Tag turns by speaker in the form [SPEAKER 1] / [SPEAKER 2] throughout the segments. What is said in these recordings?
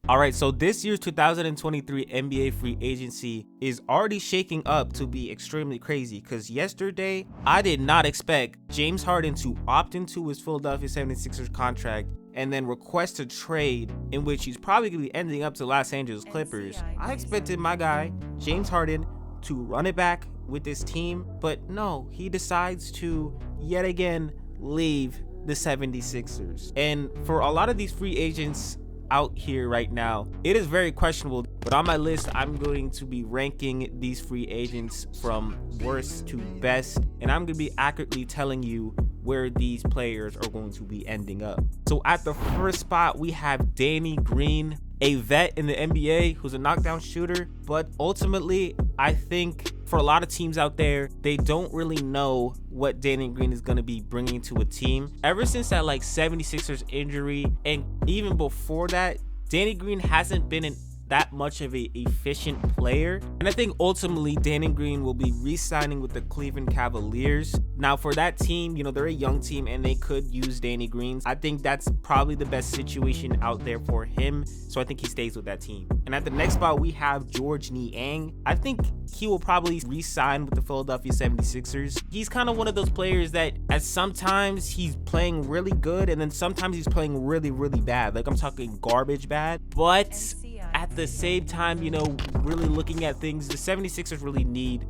[SPEAKER 1] All right, so this year's 2023 NBA free agency is already shaking up to be extremely crazy because yesterday I did not expect James Harden to opt into his Philadelphia 76ers contract and then request a trade in which he's probably going to be ending up to Los Angeles Clippers. I expected my guy, James Harden, to run it back with this team, but no, he decides to yet again leave the 76ers. And for a lot of these free agents out here right now, it is very questionable, but on my list I'm going to be ranking these free agents from worst to best, and I'm going to be accurately telling you where these players are going to be ending up. So at the first spot we have Danny Green, a vet in the NBA who's a knockdown shooter, but ultimately I think for a lot of teams out there, they don't really know what Danny Green is going to be bringing to a team. Ever since that 76ers injury, and even before that, Danny Green hasn't been that much of a efficient player. And I think ultimately Danny Green will be re-signing with the Cleveland Cavaliers. Now for that team, they're a young team and they could use Danny Green. I think that's probably the best situation out there for him. So I think he stays with that team. And at the next spot, we have Georges Niang. I think he will probably re-sign with the Philadelphia 76ers. He's kind of one of those players that at sometimes he's playing really good and then sometimes he's playing really, really bad. Like I'm talking garbage bad. But at the same time, really looking at things, the 76ers really need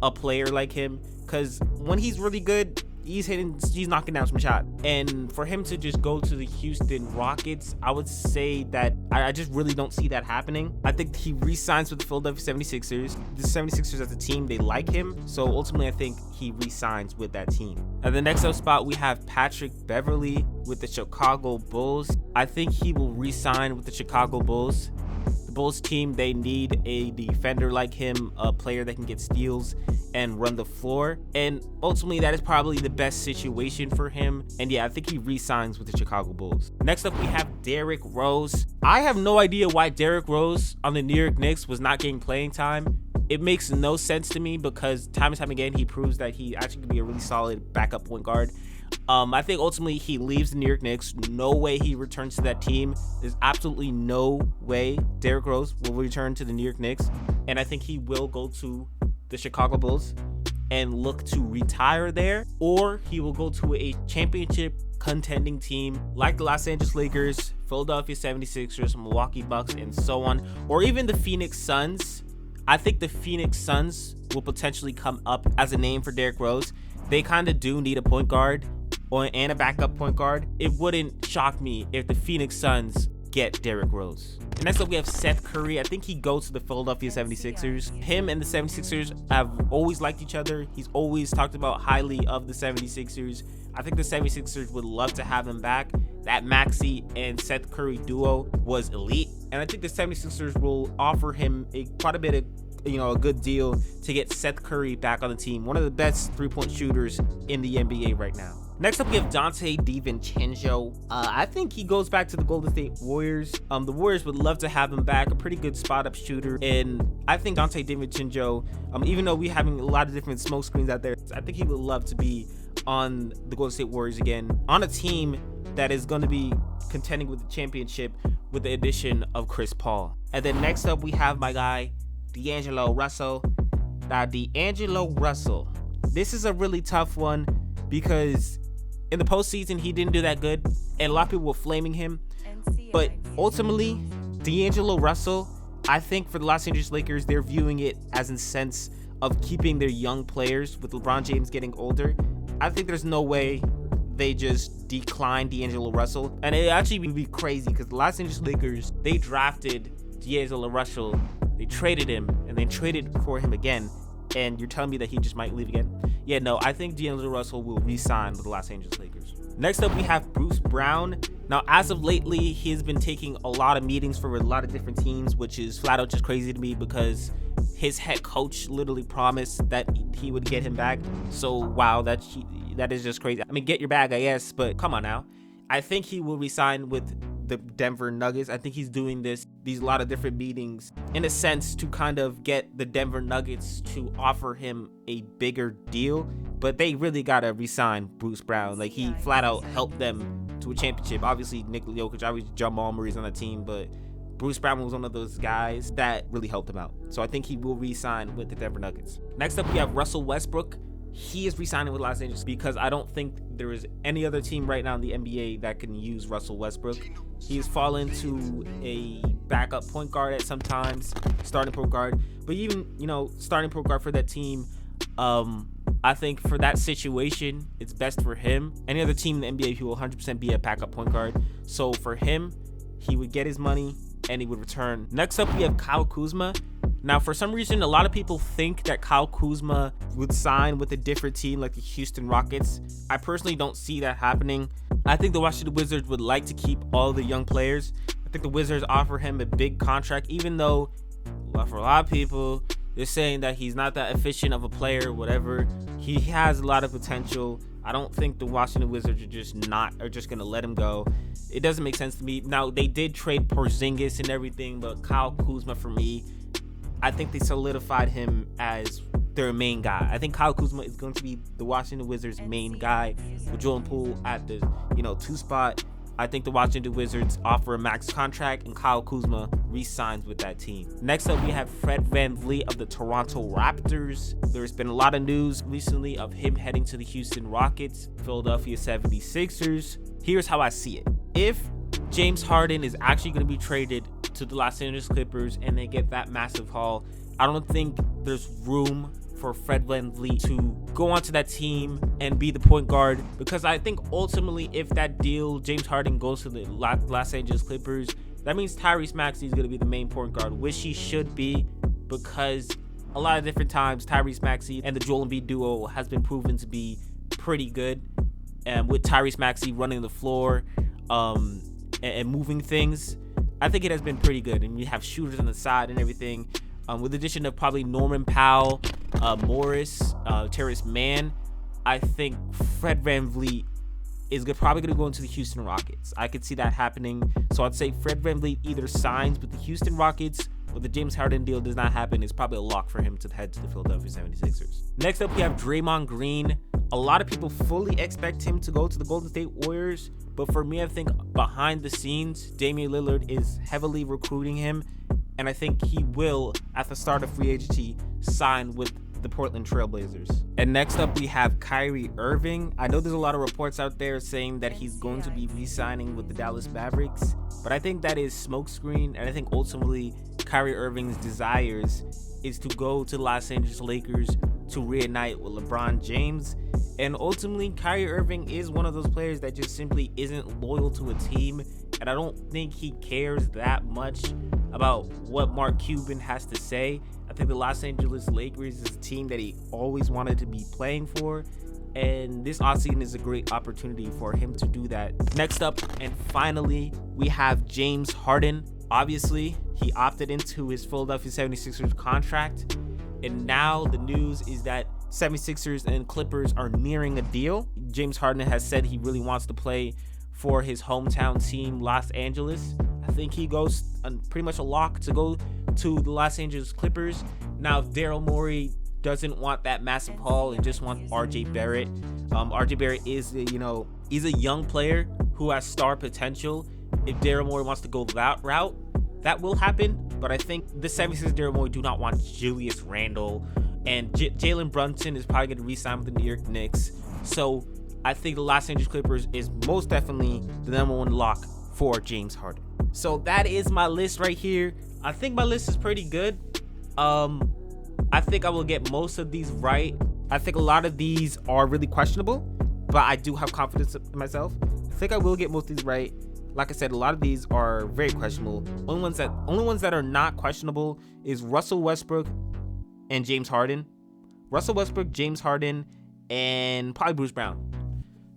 [SPEAKER 1] a player like him because when he's really good, he's knocking down some shots. And for him to just go to the Houston Rockets, I would say that I just really don't see that happening. I think he re-signs with the Philadelphia 76ers. The 76ers as a team, they like him. So ultimately, I think he re-signs with that team. At the next up spot, we have Patrick Beverley with the Chicago Bulls. I think he will re-sign with the Chicago Bulls. The Bulls team, they need a defender like him, a player that can get steals and run the floor, and ultimately that is probably the best situation for him. And yeah, I think he re-signs with the Chicago Bulls. Next up, we have Derrick Rose. I have no idea why Derrick Rose on the New York Knicks was not getting playing time. It makes no sense to me because time and time again he proves that he actually can be a really solid backup point guard. I think ultimately he leaves the New York Knicks. No way he returns to that team. There's absolutely no way Derrick Rose will return to the New York Knicks. And I think he will go to the Chicago Bulls and look to retire there, or he will go to a championship contending team like the Los Angeles Lakers, Philadelphia 76ers, Milwaukee Bucks, and so on, or even the Phoenix Suns. I think the Phoenix Suns will potentially come up as a name for Derrick Rose. They kind of do need a point guard and a backup point guard. It wouldn't shock me if the Phoenix Suns get Derrick Rose. And next up, we have Seth Curry. I think he goes to the Philadelphia 76ers. Him and the 76ers have always liked each other. He's always talked about highly of the 76ers. I think the 76ers would love to have him back. That Maxey and Seth Curry duo was elite. And I think the 76ers will offer him quite a bit of a good deal to get Seth Curry back on the team. One of the best three-point shooters in the NBA right now. Next up, we have Donte DiVincenzo. I think he goes back to the Golden State Warriors. The Warriors would love to have him back, a pretty good spot-up shooter. And I think Donte DiVincenzo, even though we're having a lot of different smoke screens out there, I think he would love to be on the Golden State Warriors again, on a team that is going to be contending with the championship with the addition of Chris Paul. And then next up, we have my guy, D'Angelo Russell. Now, D'Angelo Russell, this is a really tough one because in the postseason, he didn't do that good, and a lot of people were flaming him. But ultimately, D'Angelo Russell, I think for the Los Angeles Lakers, they're viewing it as a sense of keeping their young players with LeBron James getting older. I think there's no way they just decline D'Angelo Russell. And it actually would be crazy because the Los Angeles Lakers, they drafted D'Angelo Russell, they traded him, and then traded for him again. And you're telling me that he just might leave again? Yeah, no, I think D'Angelo Russell will re-sign with the Los Angeles Lakers. Next up, we have Bruce Brown. Now, as of lately, he's been taking a lot of meetings for a lot of different teams, which is flat out just crazy to me because his head coach literally promised that he would get him back. So, wow, that is just crazy. I mean, get your bag, I guess, but come on now. I think he will re-sign with the Denver Nuggets. I think he's doing these lot of different meetings in a sense to kind of get the Denver Nuggets to offer him a bigger deal, but they really gotta re-sign Bruce Brown. Like, he flat out helped them to a championship. Obviously Nikola Jokic, obviously Jamal Murray's on the team, but Bruce Brown was one of those guys that really helped him out. So I think he will re-sign with the Denver Nuggets. Next up, we have Russell Westbrook. He is re-signing with Los Angeles because I don't think there is any other team right now in the NBA that can use Russell Westbrook. He's fallen to a backup point guard at sometimes, starting point guard. But even, starting point guard for that team, I think for that situation, it's best for him. Any other team in the NBA, he will 100% be a backup point guard. So for him, he would get his money and he would return. Next up, we have Kyle Kuzma. Now, for some reason, a lot of people think that Kyle Kuzma would sign with a different team like the Houston Rockets. I personally don't see that happening. I think the Washington Wizards would like to keep all the young players. I think the Wizards offer him a big contract, even though for a lot of people, they're saying that he's not that efficient of a player, whatever. He has a lot of potential. I don't think the Washington Wizards are just gonna let him go. It doesn't make sense to me. Now, they did trade Porzingis and everything, but Kyle Kuzma, for me, I think they solidified him as their main guy. I think Kyle Kuzma is going to be the Washington Wizards' main guy with Jordan Poole at the 2 spot. I think the Washington Wizards offer a max contract and Kyle Kuzma re-signs with that team. Next up, we have Fred VanVleet of the Toronto Raptors. There's been a lot of news recently of him heading to the Houston Rockets, Philadelphia 76ers. Here's how I see it. If James Harden is actually going to be traded to the Los Angeles Clippers and they get that massive haul, I don't think there's room for Fred VanVleet to go onto that team and be the point guard, because I think ultimately if that deal, James Harden goes to the Los Angeles Clippers, that means Tyrese Maxey is going to be the main point guard, which he should be, because a lot of different times Tyrese Maxey and the Joel Embiid duo has been proven to be pretty good, and with Tyrese Maxey running the floor and moving things, I think it has been pretty good. And we have shooters on the side and everything. With the addition of probably Norman Powell, Morris, Terrence Mann, I think Fred VanVleet is probably going to go into the Houston Rockets. I could see that happening. So I'd say Fred VanVleet either signs with the Houston Rockets or the James Harden deal does not happen. It's probably a lock for him to head to the Philadelphia 76ers. Next up, we have Draymond Green. A lot of people fully expect him to go to the Golden State Warriors, but for me, I think behind the scenes, Damian Lillard is heavily recruiting him, and I think he will, at the start of free agency, sign with the Portland Trailblazers. And next up, we have Kyrie Irving. I know there's a lot of reports out there saying that he's going to be re-signing with the Dallas Mavericks, but I think that is smokescreen, and I think ultimately Kyrie Irving's desires is to go to the Los Angeles Lakers to reunite with LeBron James. And ultimately, Kyrie Irving is one of those players that just simply isn't loyal to a team, and I don't think he cares that much about what Mark Cuban has to say. I think the Los Angeles Lakers is a team that he always wanted to be playing for, and this offseason is a great opportunity for him to do that. Next up, and finally, we have James Harden. Obviously, he opted into his Philadelphia 76ers contract, and now the news is that 76ers and Clippers are nearing a deal. James Harden has said he really wants to play for his hometown team, Los Angeles. I think he goes pretty much a lock to go to the Los Angeles Clippers. Now, if Daryl Morey doesn't want that massive haul and just wants RJ Barrett, RJ Barrett is, he's a young player who has star potential. If Daryl Morey wants to go that route, that will happen. But I think the 76ers, Daryl Morey, do not want Julius Randle, and Jalen Brunson is probably going to re-sign with the New York Knicks. So I think the Los Angeles Clippers is most definitely the #1 lock for James Harden. So that is my list right here. I think my list is pretty good. I think I will get most of these right. I think a lot of these are really questionable, but I do have confidence in myself. I think I will get most of these right. Like I said, a lot of these are very questionable. Only ones that are not questionable is Russell Westbrook and James Harden. Russell Westbrook, James Harden, and probably Bruce Brown.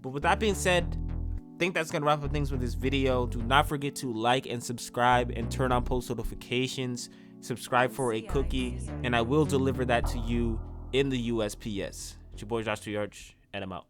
[SPEAKER 1] But with that being said, I think that's gonna wrap up things with this video. Do not forget to like and subscribe and turn on post notifications. Subscribe for a cookie, and I will deliver that to you in the USPS. It's your boy Josh Triarch, and I'm out.